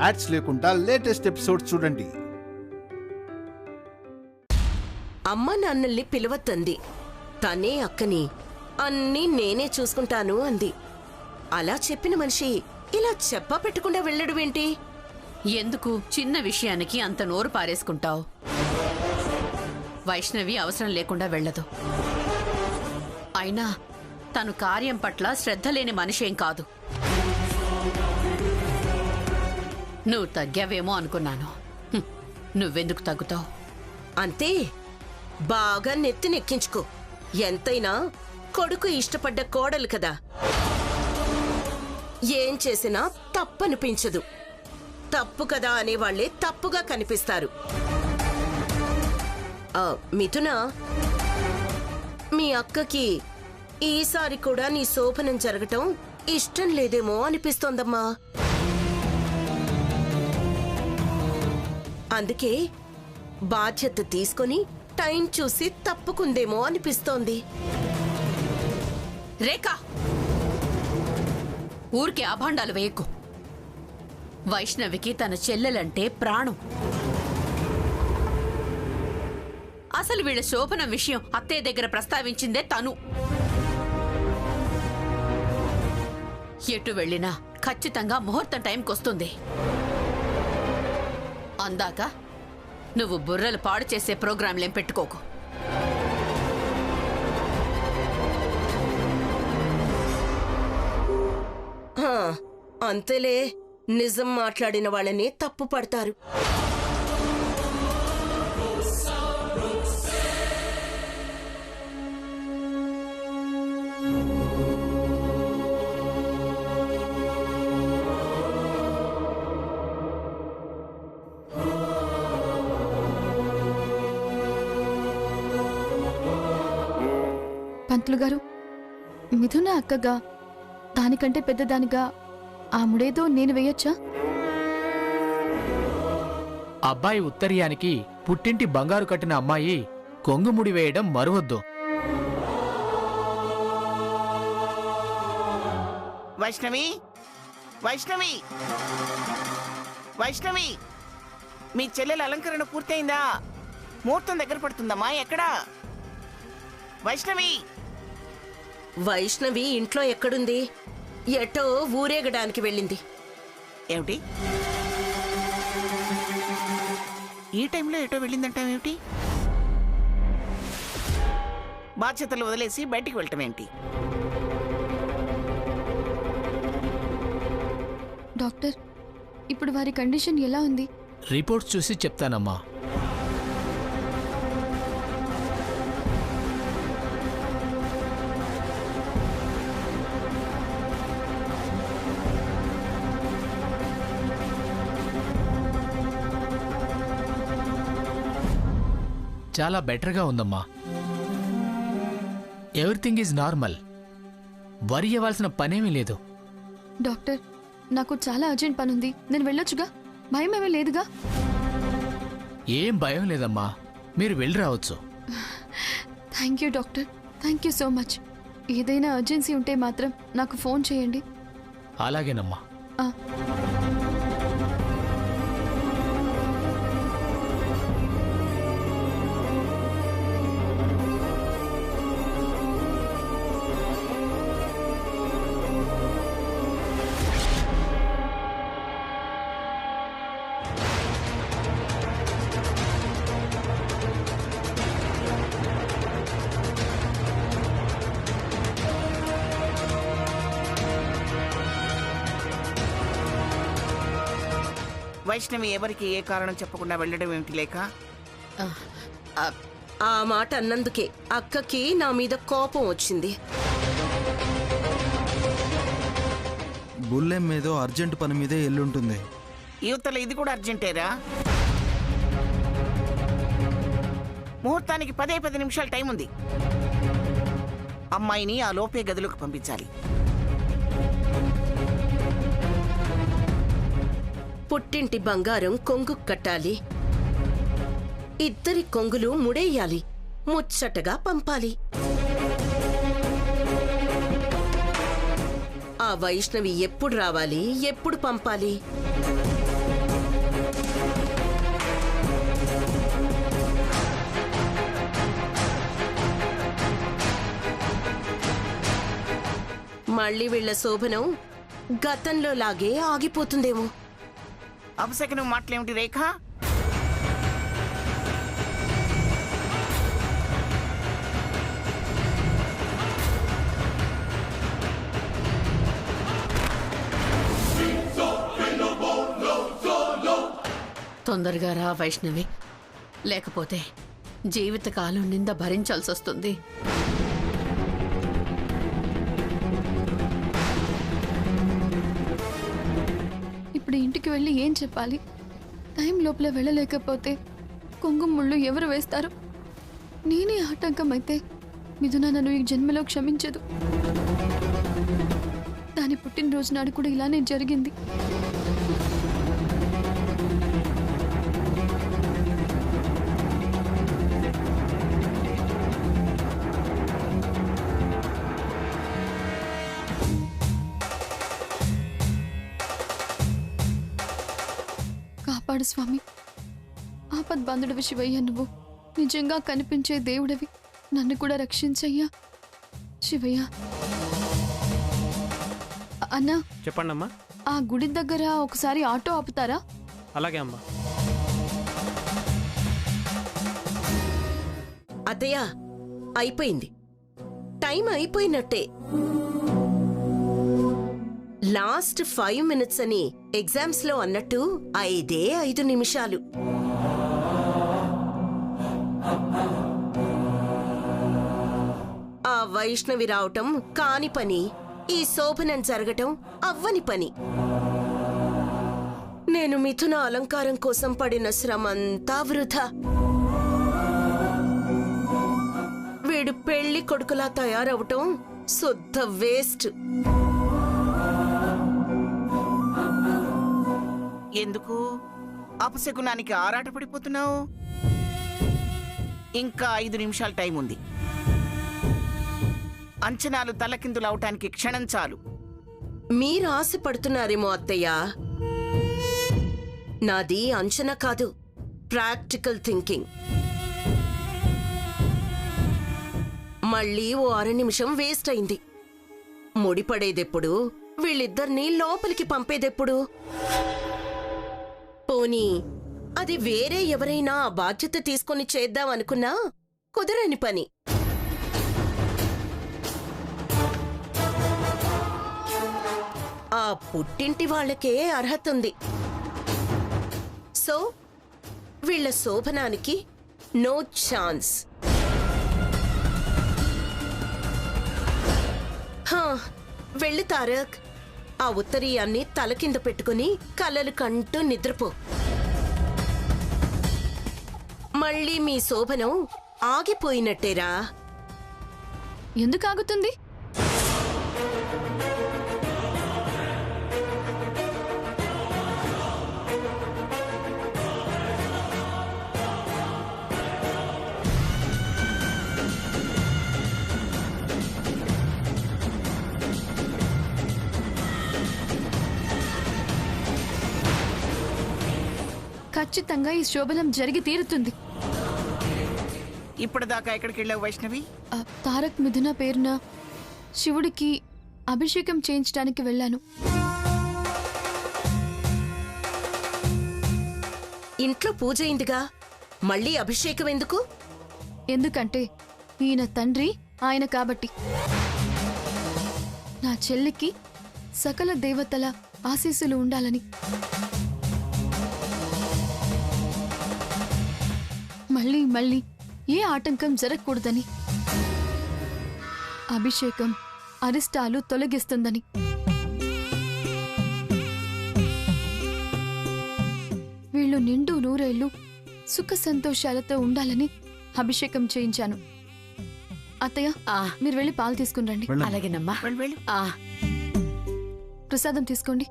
Ads లేకుండా latest episodes చూడండి. అమ్మ నాన్నల్ని పిలవద్దంది. తనే అక్కని అన్నీ నేనే చూసుకుంటాను అంది. అలా చెప్పిన మనిషి ఇలా చెప్పా పెట్టకుండా వెళ్ళడువేంటి? ఎందుకు చిన్న విషయానికి అంత నోరు పారేసుకుంటావు? వైష్ణవి అవసరం లేకుండా వెళ్ళదు. అయినా తను కార్యం పట్ల శ్రద్ధ లేని మనిషేం కాదు. నువ్వు తగ్గావేమో అనుకున్నాను. నువ్వెందుకు తగ్గుతావు? అంతే, బాగా నెత్తినెక్కించుకో. ఎంతైనా కొడుకు ఇష్టపడ్డ కోడలు కదా. ఏం చేసినా తప్పనిపించదు. తప్పు కదా అనేవాళ్లే తప్పుగా కనిపిస్తారు. మిథున, మీ అక్కకి ఈసారి కూడా నీ శోభనం జరగటం ఇష్టం లేదేమో అనిపిస్తోందమ్మా. అందుకే బాధ్యత తీసుకొని టైం చూసి తప్పుకుందేమో అనిపిస్తోంది. రేఖా, ఊరికే అభాండాలు వేయకు. వైష్ణవికి తన చెల్లెలంటే ప్రాణం. అసలు వీళ్ళ శోభనం విషయం అత్తయ్య దగ్గర ప్రస్తావించిందే తను. ఎటు వెళ్ళినా ఖచ్చితంగా ముహూర్తం టైంకొస్తుంది. అందాక నువ్వు బుర్రలు పాడు చేసే ప్రోగ్రాంలేం పెట్టుకోకు. అంతేలే, నిజం మాట్లాడిన వాళ్ళని తప్పు పడతారు. పంతులు గారు, మిథున అక్కగా దానికంటే పెద్దదానిగా ఆ ముడేదో నేను వేయొచ్చా? అబ్బాయి ఉత్తరీయానికి పుట్టింటి బంగారు కట్టిన అమ్మాయి కొంగుముడి వేయడం మరువద్దు. వైష్ణవి, వైష్ణవి, వైష్ణవి, మీ చెల్లెల అలంకరణ పూర్తయిందా? ముహూర్తం దగ్గర పడుతుందమ్మా. ఎక్కడా వైష్ణవి? వైష్ణవి ఇంట్లో ఎక్కడుంది? ఎటో ఊరేగడానికి వెళ్ళింది. ఏమిటి ఈ టైంలో ఎటో వెళ్ళిందంటావేమిటి? బాధ్యతలు వదిలేసి బయటికి వెళ్ళటం ఏంటి? డాక్టర్, ఇప్పుడు వారి కండిషన్ ఎలా ఉంది? రిపోర్ట్స్ చూసి చెప్తానమ్మా. చాలా బెటర్గా ఉందమ్మా. Everything is normal. వరి అవ్వాల్సిన పనేమీ లేదు. డాక్టర్, నాకు చాలా అర్జెంట్ పనుంది. నేను వెళ్ళొచ్చుగా? భయమేమీ లేదుగా? ఏం భయం లేదమ్మా, మీరు వెళ్ళి రావచ్చు. Thank you doctor, thank you so much. ఏదైనా అర్జెన్సీ ఉంటే మాత్రం నాకు ఫోన్ చేయండి. అలాగేనమ్మా. వైష్ణవి ఎవరికి ఏ కారణం చెప్పకుండా వెళ్ళడం ఏమిటి లేక? ఆ మాట అన్నందుకే అక్కకి నా మీద కోపం వచ్చింది. బుల్లెం మీదో అర్జెంట్ పని మీదే ఎల్లుంటుంది. యువతలో ఇది కూడా అర్జెంటేరా? ముహూర్తానికి 10 నిమిషాలు టైం ఉంది. అమ్మాయిని ఆ లోపే గదిలోకి పంపించాలి. పుట్టింటి బంగారం కొంగు కట్టాలి. ఇద్దరి కొంగులు ముడేయాలి. ముచ్చటగా పంపాలి. ఆ వైష్ణవి ఎప్పుడు రావాలి, ఎప్పుడు పంపాలి? మళ్ళీ వీళ్ళ శోభనం గతంలో లాగే ఆగిపోతుందేమో. అపశకనం మాటలేమిటి రేఖ? తొందరగా రా వైష్ణవి, లేకపోతే జీవితకాలం నింద భరించాల్సి వస్తుంది. ఇప్పుడు ఇంటికి వెళ్ళి ఏం చెప్పాలి? టైం లోపల వెళ్ళలేకపోతే కుంకుమ ముళ్ళు ఎవరు వేస్తారు? నేనే ఆటంకం అయితే మిథున నన్ను ఈ జన్మలో క్షమించదు. దాని పుట్టినరోజు నాడు కూడా ఇలానే జరిగింది. కాపాడు స్వామి, ఆపద్బాంధుడివి శివయ్య, నువ్వు నిజంగా కనిపించే దేవుడివి, నన్ను కూడా రక్షించయ్యా శివయ్య. అన్నా, చెప్పండమ్మా. ఆ గుడి దగ్గర ఒకసారి ఆటో ఆపుతారా? అలాగే అమ్మా. అత్తయ్య, అయిపోయింది, టైం అయిపోయినట్టే. లాస్ట్ 5 minutes అని ఎగ్జామ్స్ లో అన్నట్టు 5 నిమిషాలు. ఆ వైష్ణవి రావటం కాని పని, ఈ శోభనం జరగటం అవ్వని పని. నేను మిథున అలంకారం కోసం పడిన శ్రమంతా వృధా. వీడు పెళ్లి కొడుకులా తయారవటం శుద్ధ వేస్ట్. ఎందుకు అపశకునానికి ఆరాటపడిపోతున్నావు? ఇంకా 5 నిమిషాలు టైం ఉంది. అంచనాలు తలకిందులవటానికి క్షణం చాలు. మీరు ఆశపడుతున్నారేమో అత్తయ్య. నాది అంచనా కాదు, ప్రాక్టికల్ థింకింగ్. మళ్ళీ ఓ 1/2 నిమిషం వేస్ట్ అయింది. ముడిపడేదెప్పుడు? వీళ్ళిద్దరినీ లోపలికి పంపేదెప్పుడు? పోనీ అది వేరే ఎవరైనా ఆ బాధ్యత తీసుకొని చేద్దామనుకున్నా కుదరని పని. ఆ పుట్టింటి వాళ్ళకే అర్హత ఉంది. సో వీళ్ళ శోభనానికి నో ఛాన్స్. వెళ్ళు తారక్, ఆ ఉత్తరీయాన్ని తల కింద పెట్టుకుని కలలు కంటూ నిద్రపో. మళ్ళీ మీ శోభనం ఆగిపోయినట్టేరా. ఎందుకు ఆగుతుంది? ఖచ్చితంగా ఈ శోభనం జరిగి తీరుతుంది. ఇప్పటిదాకా ఎక్కడికి వెళ్ళావు వైష్ణవి? తారక్ మిథున పేరున శివుడికి అభిషేకం చేయించడానికి వెళ్ళాను. ఇంట్లో పూజ అయిందిగా, మళ్ళీ అభిషేకం ఎందుకు? ఎందుకంటే ఈయన తండ్రి ఆయన కాబట్టి. నా చెల్లికి సకల దేవతల ఆశీస్సులు ఉండాలని. మళ్ళీ మళ్ళీ ఏ ఆటంకం జరగకూడదని. అభిషేకం అరిష్టాలు తొలగిస్తుందని. వీళ్ళు నిండు నూరేళ్లు సుఖ సంతోషాలతో ఉండాలని అభిషేకం చేయించాను. అత్తయ్య, మీరు వెళ్ళి పాలు తీసుకుని రండి. అలాగేనమ్మా. వెళ్ళు. ప్రసాదం తీసుకోండి.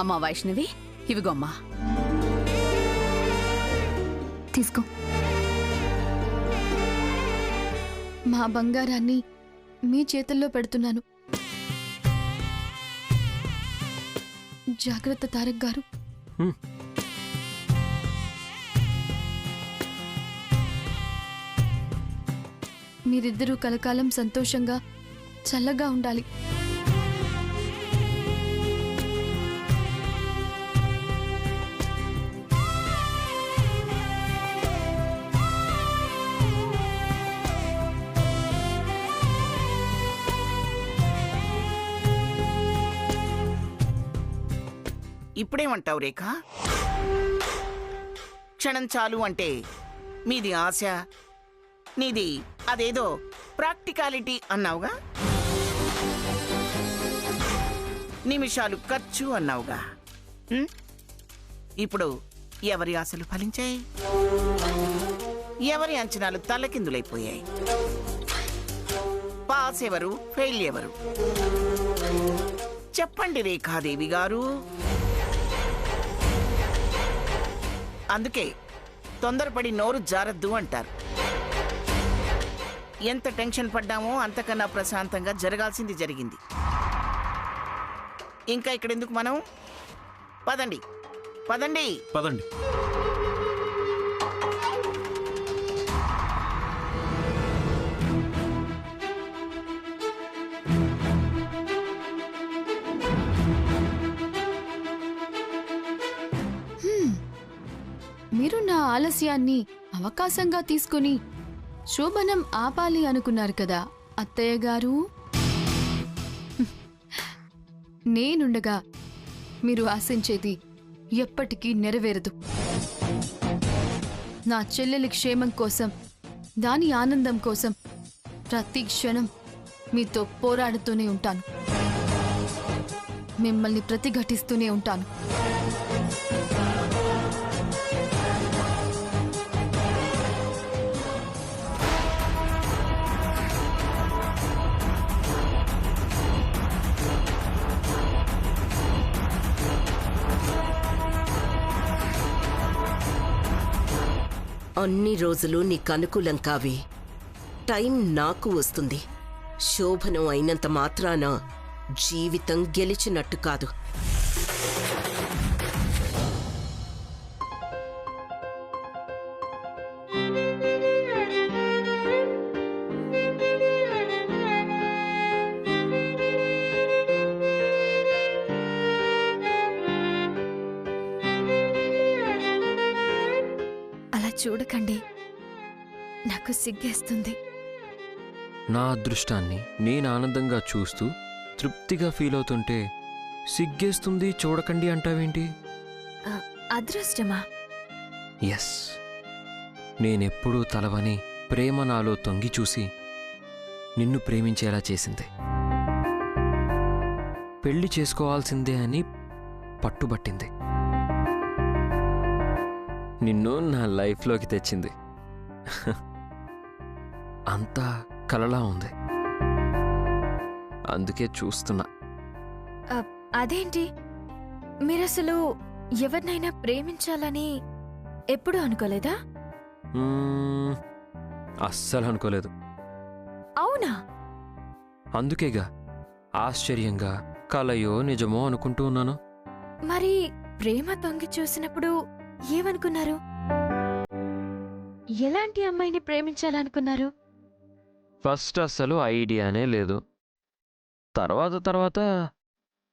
అమ్మా వైష్ణవి, ఇవిగోమ్మా. తీసుకో. మా బంగారాన్ని మీ చేతుల్లో పెడుతున్నాను. జాగ్రత్త తారక్ గారు. మీరిద్దరూ కలకాలం సంతోషంగా చల్లగా ఉండాలి. ఇప్పుడేమంటావు రేఖ? క్షణం చాలు అంటే మీది ఆశ, నీది అదేదో ప్రాక్టికాలిటీ అన్నావుగా. నిమిషాలు ఖర్చు అన్నావుగా. ఇప్పుడు ఎవరి ఆశలు ఫలించాయి? ఎవరి అంచనాలు తలకిందులైపోయాయి? పాస్ ఎవరు, ఫెయిల్ ఎవరు? చెప్పండి రేఖాదేవి గారు. అందుకే తొందరపడి నోరు జారద్దు అంటారు. ఎంత టెన్షన్ పడ్డామో అంతకన్నా ప్రశాంతంగా జరగాల్సింది జరిగింది. ఇంకా ఇక్కడెందుకు మనం? పదండి పదండి పదండి. మీరు నా ఆలస్యాన్ని అవకాశంగా తీసుకుని శోభనం ఆపాలి అనుకున్నారు కదా అత్తయ్య గారు. నేనుండగా మీరు ఆశించేది ఎప్పటికీ నెరవేరదు. నా చెల్లెలి క్షేమం కోసం, దాని ఆనందం కోసం ప్రతి క్షణం మీతో పోరాడుతూనే ఉంటాను. మిమ్మల్ని ప్రతిఘటిస్తూనే ఉంటాను. అన్ని రోజులు నీకు అనుకూలం కావి. టైం నాకు వస్తుంది. శోభనం అయినంత మాత్రాన జీవితం గెలిచినట్టు కాదు. చూడకండి, నాకు సిగ్గేస్తుంది. నా అదృష్టాన్ని నేను ఆనందంగా చూస్తూ తృప్తిగా ఫీల్ అవుతుంటే సిగ్గేస్తుంది చూడకండి అంటావేంటి? అదృష్టమా? ఎస్, నేనెప్పుడూ తలవని ప్రేమ నాలో తొంగి చూసి నిన్ను ప్రేమించేలా చేసింది. పెళ్లి చేసుకోవాల్సిందే అని పట్టుబట్టింది. నిన్ను నా లైఫ్లోకి తెచ్చింది. అంతా కలలా ఉంది, అందుకే చూస్తున్నా. అదేంటి, మీరసలు ఎవరినైనా ప్రేమించాలని ఎప్పుడూ అనుకోలేదా? అస్సలు అనుకోలేదు. అవునా? అందుకేగా ఆశ్చర్యంగా కలయో నిజమో అనుకుంటూ ఉన్నాను. మరి ప్రేమ తొంగి చూసినప్పుడు ఏమనుకున్నారు? ఎలాంటి అమ్మాయిని ప్రేమించాలనుకున్నారు? ఫస్ట్ అస్సలు ఐడియానే లేదు. తర్వాత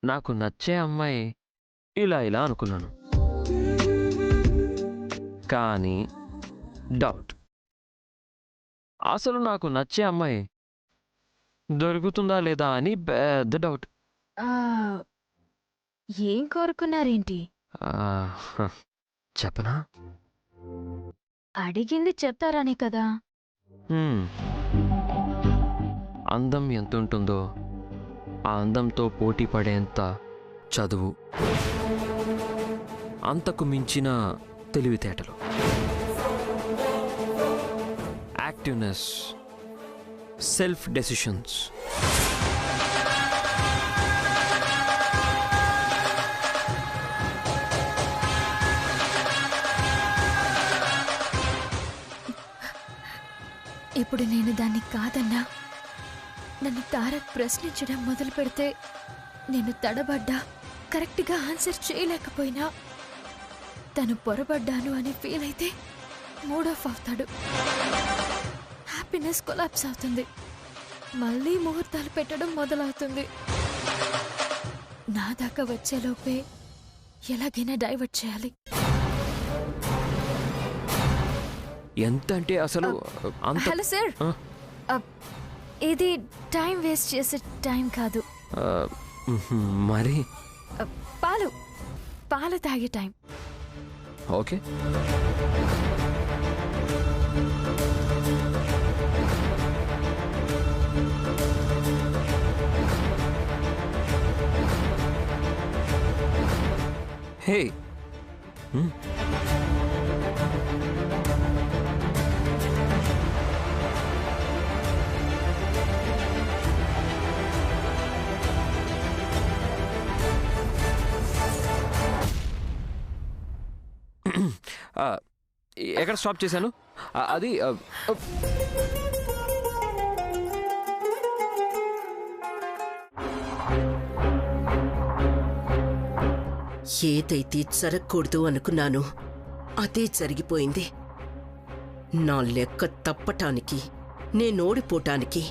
నాకు నచ్చే అమ్మాయి ఇలా అనుకున్నాను. కానీ డౌట్, అసలు నాకు నచ్చే అమ్మాయి దొరుకుతుందా లేదా అని పెద్ద డౌట్. ఏం కోరుకున్నారేంటి? చెప్పనా? అడిగింది చెప్తారనే కదా. అందం ఎంతుంటుందో ఆ అందంతో పోటీ పడేంత చదువు, అంతకు మించిన తెలివితేటలు, యాక్టివ్నెస్, సెల్ఫ్ డెసిషన్స్, ఇప్పుడు నేను దాన్ని కాదన్నా, నన్ను తారక్ ప్రశ్నించడం మొదలు పెడితే నేను తడబడ్డా, కరెక్ట్గా ఆన్సర్ చేయలేకపోయినా తను పొరబడ్డాను అని ఫీల్ అయితే మూడ్ ఆఫ్ అవుతాడు. హ్యాపీనెస్ కొలాప్స్ అవుతుంది. మళ్ళీ ముహూర్తాలు పెట్టడం మొదలవుతుంది. నా దాకా వచ్చేలోపే ఎలాగైనా డైవర్ట్ చేయాలి. ఎంత అంటే అసలు అంత హలో సార్, ఇది టైం వేస్ట్ చేసే టైం కాదు. మరి పాలు పాలు తాగే టైం. ఓకే. హే, ఎక్కడ స్టాప్ చేశాను? అది ఏదైతే జరగకూడదు అనుకున్నానో అదే జరిగిపోయింది. నా లెక్క తప్పటానికి, నేనోడిపోటానికి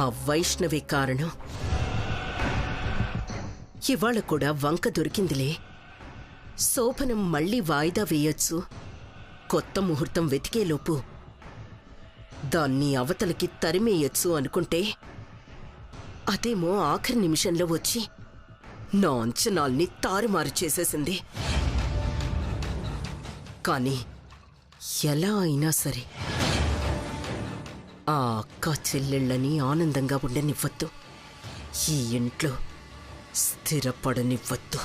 ఆ వైష్ణవే కారణం. ఇవాళ కూడా వంక దొరికిందిలే. శోభనం మళ్లీ వాయిదా వేయొచ్చు. కొత్త ముహూర్తం వెతికేలోపు దాన్ని అవతలకి తరిమేయొచ్చు అనుకుంటే అదేమో ఆఖరి నిమిషంలో వచ్చి నా అంచనాల్ని తారుమారు చేసేసింది. కానీ ఎలా అయినా సరే ఆ అక్క చెల్లెళ్ళని ఆనందంగా ఉండనివ్వద్దు. ఈ ఇంట్లో స్థిరపడనివ్వద్దు.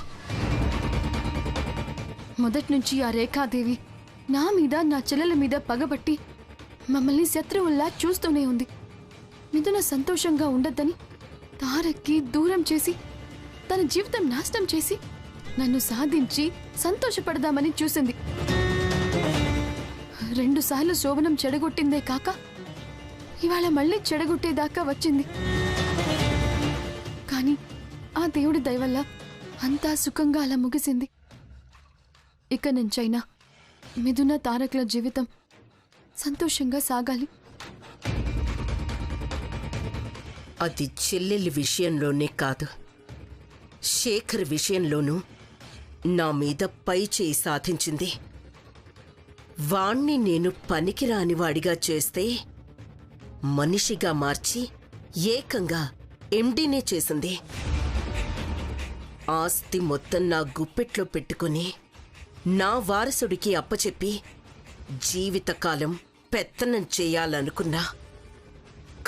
మొదట్నుంచి ఆ రేఖాదేవి నా మీద, నా చెల్లెల మీద పగబట్టి మమ్మల్ని శత్రువుల్లా చూస్తూనే ఉంది. మిథున సంతోషంగా ఉండద్దని తారక్కి దూరం చేసి, తన జీవితం నాశనం చేసి, నన్ను సాధించి సంతోషపడదామని చూసింది. 2 సార్లు శోభనం చెడగొట్టిందే కాక ఇవాళ మళ్ళీ చెడగొట్టేదాకా వచ్చింది. కానీ ఆ దేవుడి దయవల్ల అంతా సుఖంగా అలా ముగిసింది. ఇక నుంచైనా మిథున తారక్ల జీవితం సంతోషంగా సాగాలి. అది చెల్లెలి విషయంలోనే కాదు, శేఖర్ విషయంలోనూ నా మీద పై చేయి సాధించింది. వాణ్ణి నేను పనికిరానివాడిగా చేస్తే మనిషిగా మార్చి ఏకంగా ఎండీనే చేసింది. ఆస్తి మొత్తం నా గుప్పెట్లో పెట్టుకుని నా వారసుడికి అప్పచెప్పి జీవితకాలం పెత్తనం చేయాలనుకున్నా.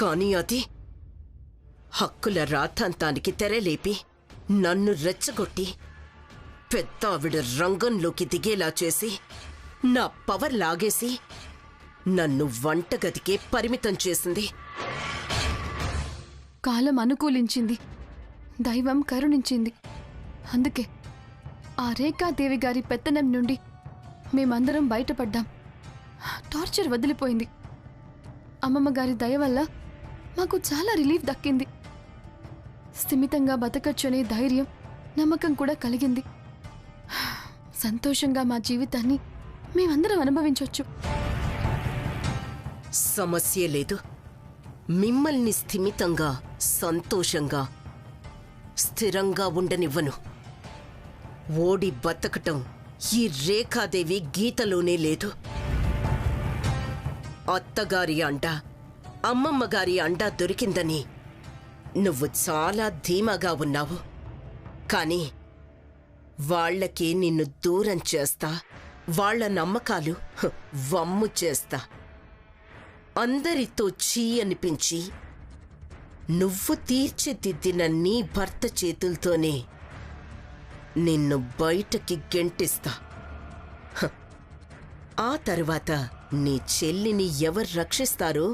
కాని అది హక్కుల రాతాంతానికి తెరలేపి నన్ను రెచ్చగొట్టి పెద్ద ఆవిడ రంగంలోకి దిగేలా చేసి నా పవర్ లాగేసి నన్ను వంటగదికే పరిమితం చేసింది. కాలం అనుకూలించింది, దైవం కరుణించింది. అందుకే ఆ రేఖాదేవి గారి పెత్తనం నుండి మేమందరం బయటపడ్డాం. టార్చర్ వదిలిపోయింది. అమ్మమ్మ గారి దయ వల్ల మాకు చాలా రిలీఫ్ దక్కింది. స్థిమితంగా బతకచ్చనే ధైర్యం, నమ్మకం కూడా కలిగింది. సంతోషంగా మా జీవితాన్ని మేమందరం అనుభవించవచ్చు. సమస్య లేదు. మిమ్మల్ని స్థిమితంగా, సంతోషంగా, స్థిరంగా ఉండనివ్వను. ఓడి బతకటం ఈ రేఖాదేవి గీతలోనే లేదు. అత్తగారి అండ, అమ్మమ్మగారి అండ దొరికిందని నువ్వు చాలా ధీమాగా ఉన్నావు. కానీ వాళ్లకి నిన్ను దూరం చేస్తా, వాళ్ల నమ్మకాలు వమ్ము చేస్తా. అందరితో చీ అనిపించి నువ్వు తీర్చిదిద్దిన నీ భర్త చేతులతోనే నిన్ను బయటకి గెంటిస్తా. ఆ తర్వాత నీ చెల్లిని ఎవరు రక్షిస్తారో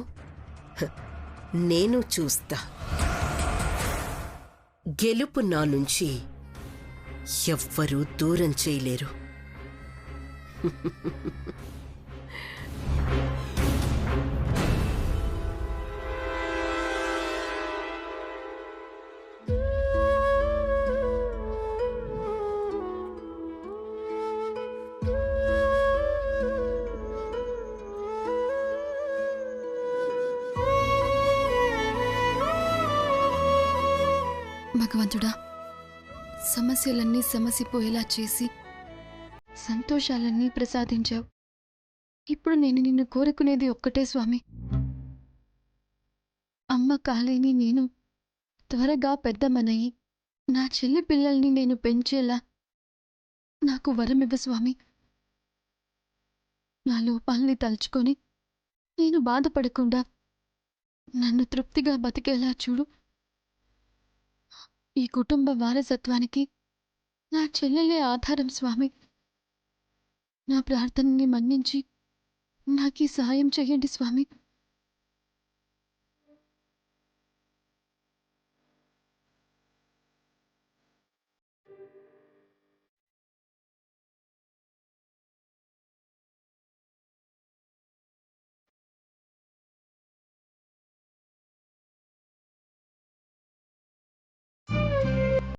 నేను చూస్తా. గెలుపు నా నుంచి ఎవ్వరూ దూరం చేయలేరు. భగవంతుడా, సమస్యలన్నీ సమసిపోయేలా చేసి సంతోషాలన్నీ ప్రసాదించావు. ఇప్పుడు నేను నిన్ను కోరుకునేది ఒక్కటే స్వామి. అమ్మ కాళీని నేను త్వరగా పెద్దమనయి నా చెల్లి పిల్లల్ని నేను పెంచేలా నాకు వరమివ్వ స్వామి. నా లోపాల్ని తలుచుకొని నేను బాధపడకుండా నన్ను తృప్తిగా బతికేలా చూడు. ఈ కుటుంబ వారసత్వానికి నా చెల్లెలే ఆధారం స్వామి. నా ప్రార్థనని మన్నించి నాకీ సహాయం చేయండి స్వామి.